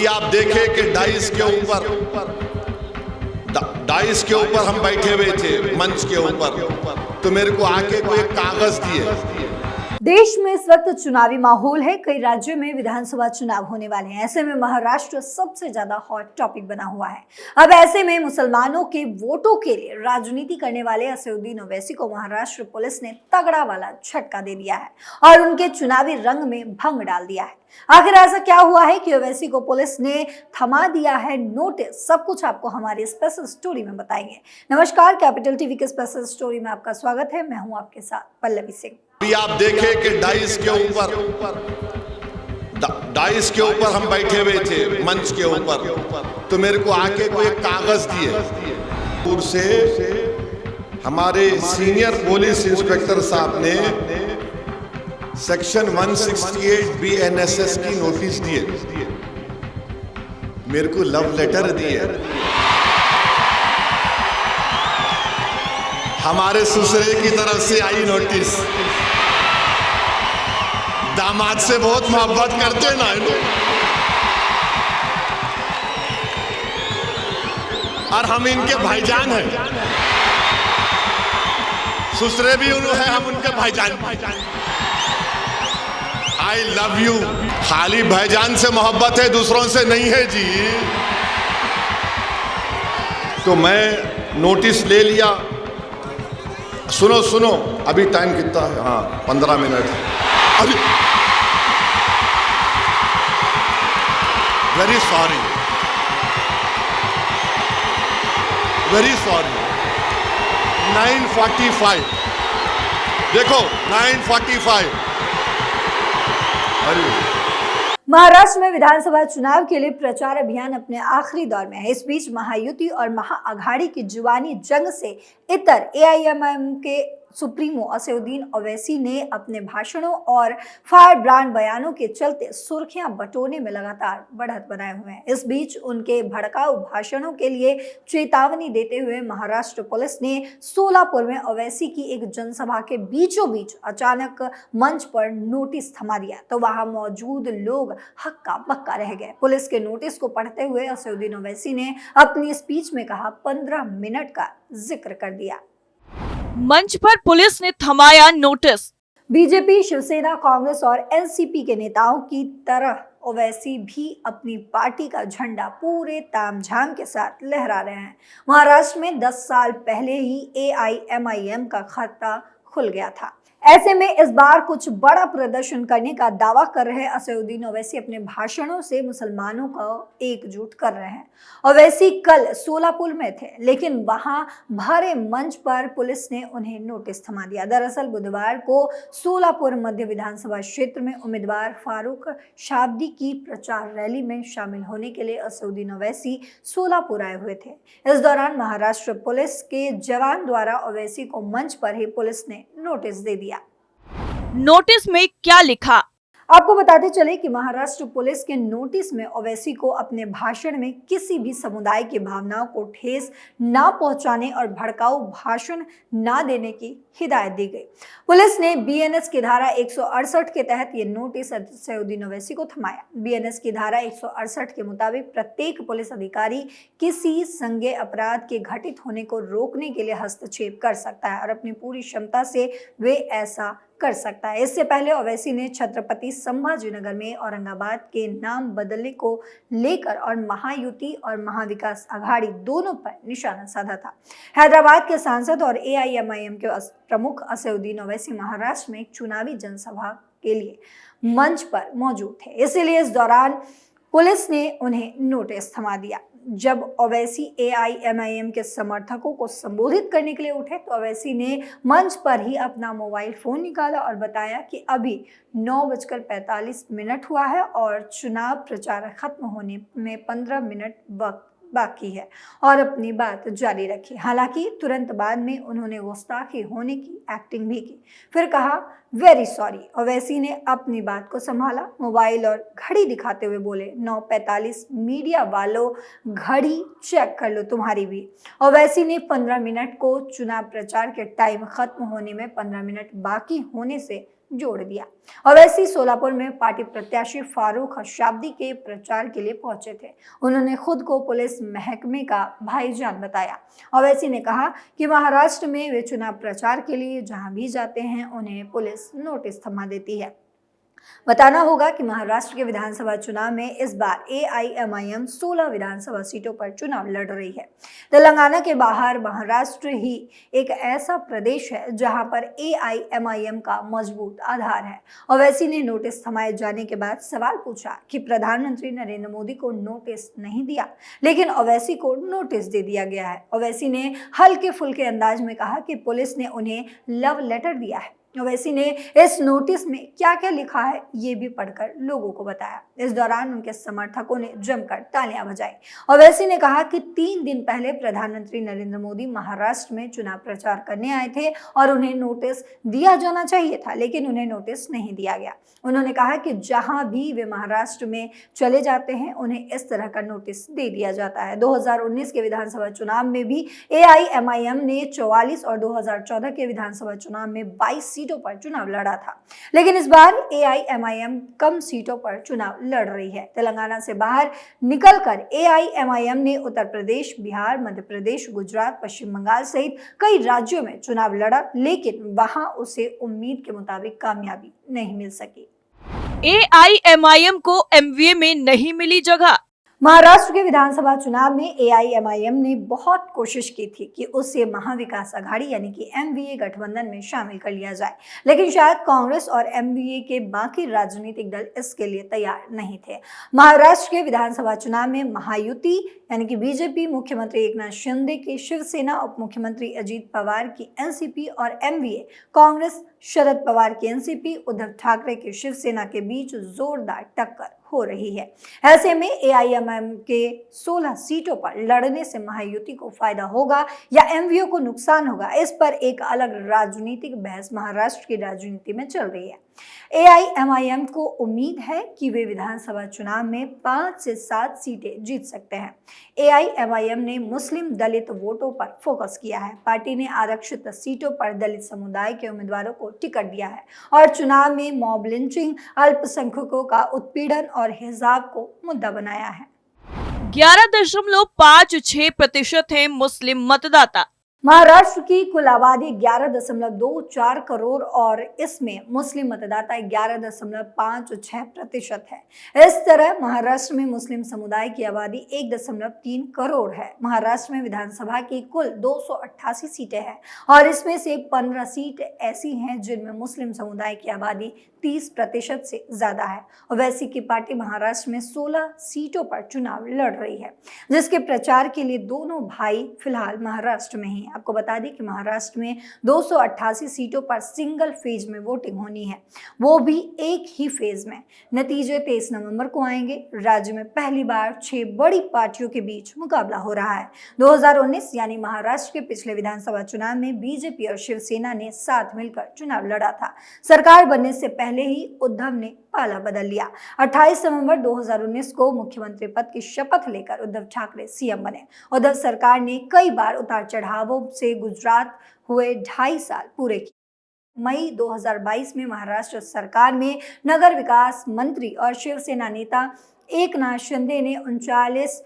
अभी आप देखें कि डाइस के ऊपर हम बैठे हुए थे, मंच के ऊपर, तो मेरे को आके कोई एक कागज दिए। देश में इस वक्त चुनावी माहौल है। कई राज्यों में विधानसभा चुनाव होने वाले हैं। ऐसे में महाराष्ट्र सबसे ज्यादा हॉट टॉपिक बना हुआ है। अब ऐसे में मुसलमानों के वोटों के लिए राजनीति करने वाले असदुद्दीन ओवैसी को महाराष्ट्र पुलिस ने तगड़ा वाला झटका दे दिया है और उनके चुनावी रंग में भंग डाल दिया है। आखिर ऐसा क्या हुआ है कि ओवैसी को पुलिस ने थमा दिया है नोटिस? सब कुछ आपको हमारी स्पेशल स्टोरी में बताएंगे। नमस्कार, कैपिटल टीवी के स्पेशल स्टोरी में आपका स्वागत है। मैं हूं आपके साथ पल्लवी सिंह। अभी आप देखें कि डाइस के ऊपर हम बैठे हुए थे, मंच के ऊपर, तो मेरे को आके कोई एक कागज दिए। दूर से हमारे सीनियर पुलिस इंस्पेक्टर साहब ने सेक्शन 168 BNSS की नोटिस दिए, मेरे को लव लेटर दिए। हमारे ससुरे की तरफ से आई नोटिस। दामाद से बहुत मोहब्बत करते हैं ना, और हम इनके भाईजान हैं। ससुरे भी उन्होंने, हम उनके भाईजान। I love you. खाली भाईजान से मोहब्बत है, दूसरों से नहीं है जी। तो मैं नोटिस ले लिया। सुनो, अभी टाइम कितना है? हाँ, 15 मिनट अभी। Very sorry, 9:45। देखो 9:45। महाराष्ट्र में विधानसभा चुनाव के लिए प्रचार अभियान अपने आखिरी दौर में है। इस बीच महायुति और महाआघाड़ी की जुबानी जंग से इतर AIMIM के सुप्रीमो असदुद्दीन ओवैसी ने अपने भाषणों और फायर ब्रांड बयानों के चलते सुर्खियां बटोरने में लगातार बढ़त बनाए हुए हैं। इस बीच उनके भड़काऊ भाषणों के लिए चेतावनी देते हुए महाराष्ट्र पुलिस ने सोलापुर में ओवैसी की एक जनसभा के बीचों बीच अचानक मंच पर नोटिस थमा दिया, तो वहां मौजूद लोग हक्का बक्का रह गए। पुलिस के नोटिस को पढ़ते हुए असदुद्दीन ओवैसी ने अपनी स्पीच में कहा 15 मिनट का जिक्र कर दिया। मंच पर पुलिस ने थमाया नोटिस। बीजेपी, शिवसेना, कांग्रेस और एनसीपी के नेताओं की तरह ओवैसी भी अपनी पार्टी का झंडा पूरे तामझाम के साथ लहरा रहे हैं। महाराष्ट्र में 10 साल पहले ही AIMIM का खाता खुल गया था। ऐसे में इस बार कुछ बड़ा प्रदर्शन करने का दावा कर रहे असदुद्दीन ओवैसी अपने भाषणों से मुसलमानों को एकजुट कर रहे हैं। ओवैसी कल सोलापुर में थे, लेकिन वहां भरे मंच पर पुलिस ने उन्हें नोटिस थमा दिया। दरअसल बुधवार को सोलापुर मध्य विधानसभा क्षेत्र में उम्मीदवार फारूक शाब्दी की प्रचार रैली में शामिल होने के लिए असदुद्दीन ओवैसी सोलापुर आए हुए थे। इस दौरान महाराष्ट्र पुलिस के जवान द्वारा ओवैसी को मंच पर ही पुलिस ने नोटिस दे दिया। नोटिस में क्या लिखा? आपको बताते चले कि महाराष्ट्र पुलिस के नोटिस में ओवैसी को अपने भाषण में किसी भी समुदाय की भावनाओं को ठेस ना पहुंचाने और भड़काऊ भाषण ना देने की हिदायत दी गई। पुलिस ने BNS की धारा 168 के तहत ये नोटिस असदुद्दीन ओवैसी को थमाया। BNS की धारा 168 के मुताबिक प्रत्येक पुलिस अधिकारी किसी संज्ञेय अपराध के घटित होने को रोकने के लिए हस्तक्षेप कर सकता है और अपनी पूरी क्षमता से वे ऐसा कर सकता है। इससे पहले ओवैसी ने छत्रपति संभाजीनगर में औरंगाबाद के नाम बदलने को लेकर और महायुति और महाविकास आघाड़ी दोनों पर निशाना साधा था। हैदराबाद के सांसद और AIMIM के प्रमुख असदुद्दीन ओवैसी महाराष्ट्र में एक चुनावी जनसभा के लिए मंच पर मौजूद थे, इसीलिए इस दौरान पुलिस ने उन्हें नोटिस थमा दिया। जब ओवैसी AIMIM के समर्थकों को संबोधित करने के लिए उठे तो ओवैसी ने मंच पर ही अपना मोबाइल फोन निकाला और बताया कि अभी 9:45 हुआ है और चुनाव प्रचार खत्म होने में 15 मिनट वक्त बाकी है और अपनी बात जारी रखी। हालांकि तुरंत बाद में उन्होंने गुस्ताखी होने की एक्टिंग भी की, फिर कहा वेरी सॉरी। ओवैसी ने अपनी बात को संभाला, मोबाइल और घड़ी दिखाते हुए बोले 9:45, मीडिया वालों घड़ी चेक कर लो तुम्हारी भी। ओवैसी ने 15 मिनट को चुनाव प्रचार के टाइम खत्म होने में 15 मिनट बाकी होने से जोड़ दिया। ओवैसी सोलापुर में पार्टी प्रत्याशी फारूक शाब्दी के प्रचार के लिए पहुंचे थे। उन्होंने खुद को पुलिस महकमे का भाईजान बताया। ओवैसी ने कहा कि महाराष्ट्र में वे चुनाव प्रचार के लिए जहां भी जाते हैं उन्हें पुलिस नोटिस थमा देती है। बताना होगा कि महाराष्ट्र के विधानसभा चुनाव में इस बार AIMIM 16 विधानसभा सीटों पर चुनाव लड़ रही है। तेलंगाना के बाहर महाराष्ट्र ही एक ऐसा प्रदेश है जहां पर AIMIM का मजबूत आधार है। ओवैसी ने नोटिस थमाए जाने के बाद सवाल पूछा कि प्रधानमंत्री नरेंद्र मोदी को नोटिस नहीं दिया, लेकिन ओवैसी को नोटिस दे दिया गया है। ओवैसी ने हल्के फुल्के अंदाज में कहा कि पुलिस ने उन्हें लव लेटर दिया है। ओवैसी ने इस नोटिस में क्या क्या लिखा है ये भी पढ़कर लोगों को बताया। इस दौरान उनके समर्थकों ने जमकर तालियां बजाई। ओवैसी ने कहा कि 3 दिन पहले प्रधानमंत्री नरेंद्र मोदी महाराष्ट्र में चुनाव प्रचार करने आए थे और उन्हें नोटिस दिया जाना चाहिए था, लेकिन उन्हें नोटिस नहीं दिया गया। उन्होंने कहा कि जहां भी वे महाराष्ट्र में चले जाते हैं उन्हें इस तरह का नोटिस दे दिया जाता है। 2019 के विधानसभा चुनाव में भी AIMIM ने 44 और 2014 के विधानसभा चुनाव में 22 सीटों पर चुनाव लड़ा था, लेकिन इस बार AIMIM कम सीटों पर चुनाव लड़ रही है। तेलंगाना से बाहर निकलकर AIMIM ने उत्तर प्रदेश, बिहार, मध्य प्रदेश, गुजरात, पश्चिम बंगाल सहित कई राज्यों में चुनाव लड़ा, लेकिन वहां उसे उम्मीद के मुताबिक कामयाबी नहीं मिल सकी। AIMIM को MVA में नहीं मिली जगह। महाराष्ट्र के विधानसभा चुनाव में AIMIM ने बहुत कोशिश की थी कि उसे महाविकास आघाड़ी यानी कि MVA गठबंधन में शामिल कर लिया जाए, लेकिन शायद कांग्रेस और MVA के बाकी राजनीतिक दल इसके लिए तैयार नहीं थे। महाराष्ट्र के विधानसभा चुनाव में महायुति यानी कि बीजेपी, मुख्यमंत्री एकनाथ शिंदे की शिवसेना, उप मुख्यमंत्री अजीत पवार की NCP और MVA कांग्रेस, शरद पवार की NCP, उद्धव ठाकरे की शिवसेना के बीच जोरदार टक्कर हो रही है। ऐसे में AIMIM के 16 सीटों पर लड़ने से महायुति को फायदा होगा या MVA को नुकसान होगा, इस पर एक अलग राजनीतिक बहस महाराष्ट्र की राजनीति में चल रही है। AIMIM को उम्मीद है कि वे विधानसभा चुनाव में 5 से 7 सीटें जीत सकते हैं। AIMIM ने मुस्लिम दलित वोटों पर फोकस किया है। पार्टी ने आरक्षित सीटों पर दलित समुदाय के उम्मीदवारों को टिकट दिया है और चुनाव में मॉब लिंचिंग, अल्पसंख्यकों का उत्पीड़न और हिजाब को मुद्दा बनाया है। 11.56% हैं मुस्लिम मतदाता। महाराष्ट्र की कुल आबादी 11.24 करोड़ और इसमें मुस्लिम मतदाता 11.56% है। इस तरह महाराष्ट्र में मुस्लिम समुदाय की आबादी 1.3 करोड़ है। महाराष्ट्र में विधानसभा की कुल 288 सीटें हैं और इसमें से 15 सीट ऐसी हैं जिनमें मुस्लिम समुदाय की आबादी 30% से ज्यादा है। ओवैसी की पार्टी महाराष्ट्र में 16 सीटों पर चुनाव लड़ रही है, जिसके प्रचार के लिए दोनों भाई फिलहाल महाराष्ट्र में ही हैं। आपको बता दें कि महाराष्ट्र में 288 सीटों पर सिंगल फेज में वोटिंग होनी है, वो भी एक ही फेज में। नतीजे 23 नवंबर को आएंगे। राज्य में पहली बार 6 बड़ी पार्टियों के बीच मुकाबला हो रहा है। 2019 यानी महाराष्ट्र के पिछले विधानसभा चुनाव में बीजेपी और शिवसेना ने साथ मिलकर चुनाव लड़ा था। सरकार बनने से पहले ही उद्धव ने पाला बदल लिया। 28 नवंबर 2019 को मुख्यमंत्री पद की शपथ लेकर उद्धव ठाकरे CM बने। उद्धव सरकार ने कई बार उतार चढ़ावों से गुजरात हुए 2.5 साल पूरे किए। मई 2022 में महाराष्ट्र सरकार में नगर विकास मंत्री और शिवसेना नेता एकनाथ शिंदे ने 39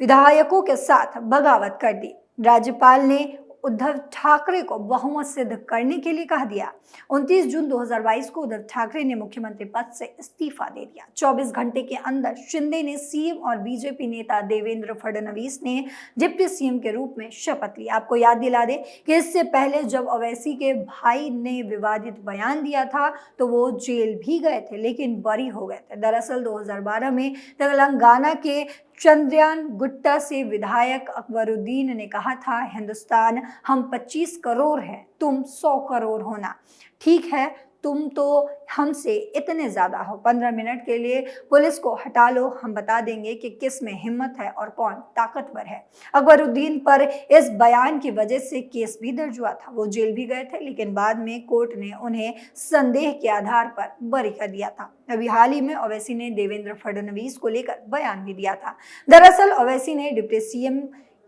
विधायकों के साथ बगावत कर दी। राज्यपाल ने उद्धव ठाकरे को बहुमत सिद्ध करने के लिए कह दिया। 29 जून 2022 को उद्धव ठाकरे ने मुख्यमंत्री पद से इस्तीफा दे दिया। 24 घंटे के अंदर शिंदे ने CM और बीजेपी नेता देवेंद्र फडणवीस ने डिप्टी CM के रूप में शपथ ली। आपको याद दिला दे कि इससे पहले जब ओवैसी के भाई ने विवादित बयान दिया था तो वो जेल भी गए थे, लेकिन बरी हो गए थे। दरअसल 2012 में तेलंगाना के चंद्रयान गुट्टा से विधायक अकबरुद्दीन ने कहा था, हिंदुस्तान हम 25 करोड़ हैं, तुम 100 करोड़ होना। ठीक है, तुम तो हमसे इतने ज्यादा हो। 15 मिनट के लिए पुलिस को हटा लो, हम बता देंगे कि किस में हिम्मत है और कौन ताकतवर है। अकबरुद्दीन पर इस बयान की वजह से केस भी दर्ज हुआ था। वो जेल भी गए थे, लेकिन बाद में कोर्ट ने उन्हें संदेह के आधार पर बरी कर दिया था। अभी हाल ही में ओवैसी ने देवेंद्र फडणवीस को लेकर बयान भी दिया था। दरअसल ओवैसी ने डिप्टी CM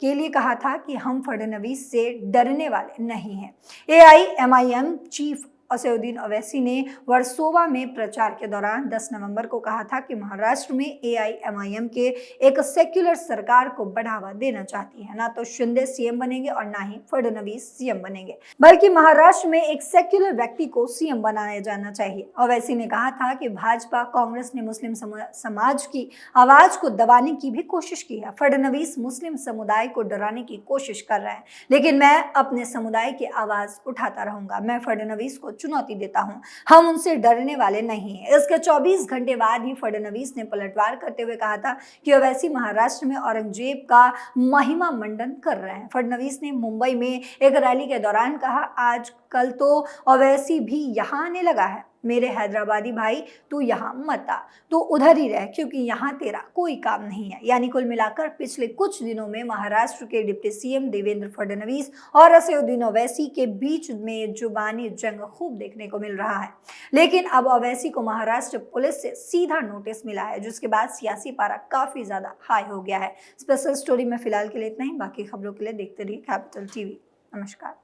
के लिए कहा था कि हम फडणवीस से डरने वाले नहीं हैं। AIMIM चीफ असदुद्दीन ओवैसी ने वर्सोवा में प्रचार के दौरान 10 नवंबर को कहा था कि महाराष्ट्र में AIMIM के एक सेक्युलर सरकार को बढ़ावा देना चाहती है। ना तो शिंदे सीएम बनेंगे और ना ही फडणवीस सीएम बनेंगे, बल्कि महाराष्ट्र में एक सेक्युलर व्यक्ति को सीएम बनाया जाना चाहिए। ओवैसी ने कहा था कि भाजपा कांग्रेस ने मुस्लिम समाज की आवाज को दबाने की भी कोशिश की है। फडणवीस मुस्लिम समुदाय को डराने की कोशिश कर रहे हैं, लेकिन मैं अपने समुदाय की आवाज उठाता रहूंगा। मैं फडणवीस को चुनौती देता हूं, हम उनसे डरने वाले नहीं हैं। इसके 24 घंटे बाद ही फडणवीस ने पलटवार करते हुए कहा था कि ओवैसी महाराष्ट्र में औरंगजेब का महिमा मंडन कर रहे हैं। फडणवीस ने मुंबई में एक रैली के दौरान कहा, आज कल तो ओवैसी भी यहाँ आने लगा है। मेरे हैदराबादी भाई, तू यहाँ मत आ, तू उधर ही रह, क्योंकि यहाँ तेरा कोई काम नहीं है। यानी कुल मिलाकर पिछले कुछ दिनों में महाराष्ट्र के डिप्टी सीएम देवेंद्र फडणवीस और असदुद्दीन ओवैसी के बीच में जुबानी जंग खूब देखने को मिल रहा है। लेकिन अब ओवैसी को महाराष्ट्र पुलिस से सीधा नोटिस मिला है, जिसके बाद सियासी पारा काफी ज्यादा हाई हो गया है। स्पेशल स्टोरी में फिलहाल के लिए इतना ही। बाकी खबरों के लिए देखते रहिए कैपिटल टीवी। नमस्कार।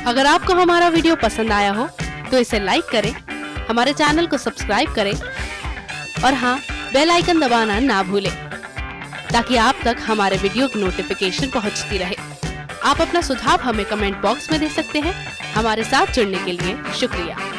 अगर आपको हमारा वीडियो पसंद आया हो तो इसे लाइक करें, हमारे चैनल को सब्सक्राइब करें और हाँ, बेल आइकन दबाना ना भूलें ताकि आप तक हमारे वीडियो की नोटिफिकेशन पहुंचती रहे। आप अपना सुझाव हमें कमेंट बॉक्स में दे सकते हैं। हमारे साथ जुड़ने के लिए शुक्रिया।